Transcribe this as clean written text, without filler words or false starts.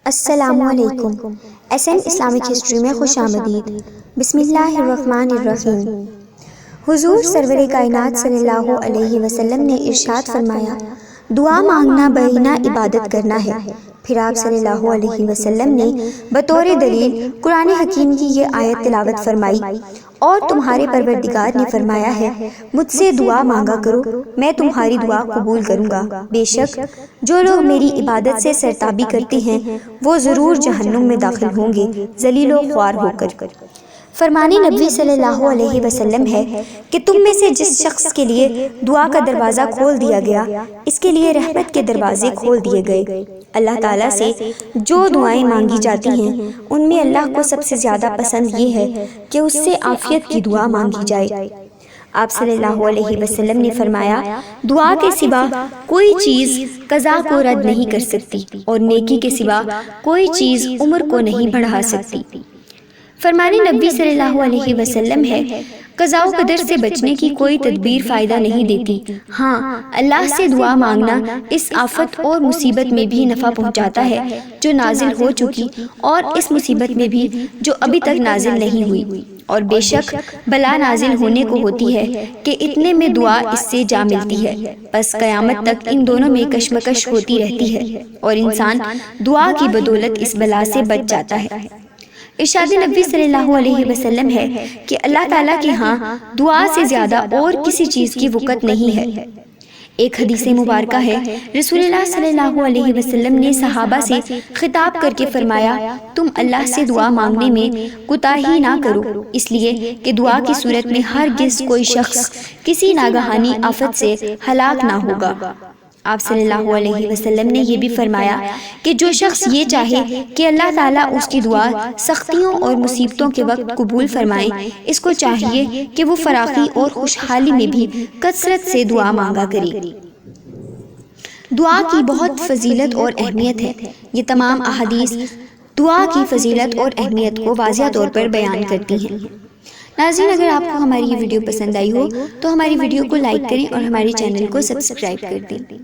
السلام علیکم۔ SN Islamic history میں خوش آمدید۔ بسم اللہ الرحمن الرحیم۔ حضور سرور کائنات صلی اللہ علیہ وسلم نے ارشاد فرمایا، دعا مانگنا بہینہ عبادت کرنا ہے۔ پھر آپ صلی اللہ علیہ وسلم نے بطور دلیل قرآن حکیم کی یہ آیت تلاوت فرمائی، اور تمہارے پروردگار نے فرمایا ہے، مجھ سے دعا مانگا کرو، میں تمہاری دعا قبول کروں گا۔ بے شک جو لوگ میری عبادت سے سرتابی کرتے ہیں وہ ضرور جہنم میں داخل ہوں گے، ذلیل و خوار ہو کر۔ فرمان نبی صلی اللہ علیہ وسلم ہے کہ تم میں سے جس شخص کے لیے دعا کا دروازہ کھول دیا گیا، اس کے لیے رحمت کے دروازے کھول دیے گئے۔ اللہ تعالیٰ سے جو دعائیں مانگی جاتی ہیں ان میں اللہ کو سب سے زیادہ پسند یہ ہے کہ اس سے عافیت کی دعا مانگی جائے۔ آپ صلی اللہ علیہ وسلم نے فرمایا، دعا کے سوا کوئی چیز قضا کو رد نہیں کر سکتی، اور نیکی کے سوا کوئی چیز عمر کو نہیں بڑھا سکتی۔ فرمان نبی صلی اللہ علیہ وسلم ہے، قضاء و قدر سے بچنے کی کوئی تدبیر فائدہ نہیں دیتی، ہاں اللہ سے دعا مانگنا اس آفت اور مصیبت میں بھی نفع پہنچاتا ہے جو نازل ہو چکی، اور اس مصیبت میں بھی جو ابھی تک نازل نہیں ہوئی، اور بے شک بلا نازل ہونے کو ہوتی ہے کہ اتنے میں دعا اس سے جا ملتی ہے، بس قیامت تک ان دونوں میں کشمکش ہوتی رہتی ہے، اور انسان دعا کی بدولت اس بلا سے بچ جاتا ہے۔ ارشاد نبی صلی اللہ علیہ وسلم ہے کہ اللہ تعالیٰ کے ہاں دعا سے زیادہ اور کسی چیز کی وقت نہیں ہے۔ ایک حدیث مبارکہ ہے، رسول اللہ صلی اللہ علیہ وسلم نے صحابہ سے خطاب کر کے فرمایا، تم اللہ سے دعا مانگنے میں کوتاہی نہ کرو، اس لیے کہ دعا کی صورت میں ہرگز کوئی شخص کسی ناگہانی آفت سے ہلاک نہ ہوگا۔ آپ صلی اللہ علیہ وسلم نے یہ بھی فرمایا کہ جو شخص یہ چاہے کہ اللہ تعالیٰ اس کی دعا سختیوں اور مصیبتوں کے وقت قبول فرمائے، اس کو چاہیے کہ وہ فراخی اور خوشحالی میں بھی کثرت سے دعا مانگا کرے۔ دعا کی بہت فضیلت اور اہمیت ہے۔ یہ تمام احادیث دعا کی فضیلت اور اہمیت کو واضح طور پر بیان کرتی ہیں۔ ناظرین، اگر آپ کو ہماری یہ ویڈیو پسند آئی ہو تو ہماری ویڈیو کو لائک کریں اور ہمارے چینل کو سبسکرائب کر دیں۔